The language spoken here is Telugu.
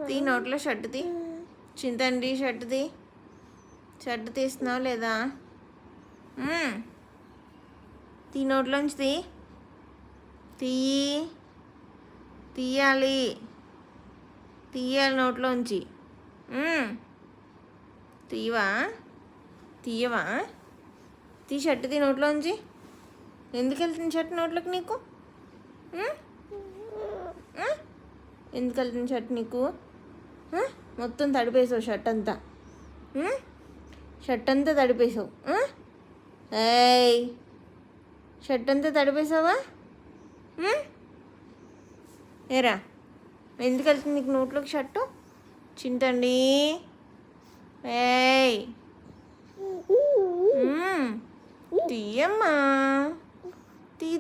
తీ నోట్లో షర్టు తీ. చింతండి షర్టు తీ. షర్టు తీస్తున్నావు లేదా? తీ నోట్లోంచి తీ. తీయాలి నోట్లోంచి. తీయవా? తీ షర్టు తీ నోట్లోంచి. ఎందుకు వెళ్తుంది షర్ట్ నోట్లోకి నీకు? ఎందుకు వెళ్తుంది షర్ట్ నీకు? మొత్తం తడిపేసావు షర్ట్ అంతా. షర్ట్ అంతా తడిపేసావు. ఏయ్, షర్ట్ అంతా తడిపేసావా? ఏరా, ఎందుకు వెళ్తుంది నీకు నోట్లోకి షర్టు? చింతండి. ఏయ్, తీయమ్మా. తీ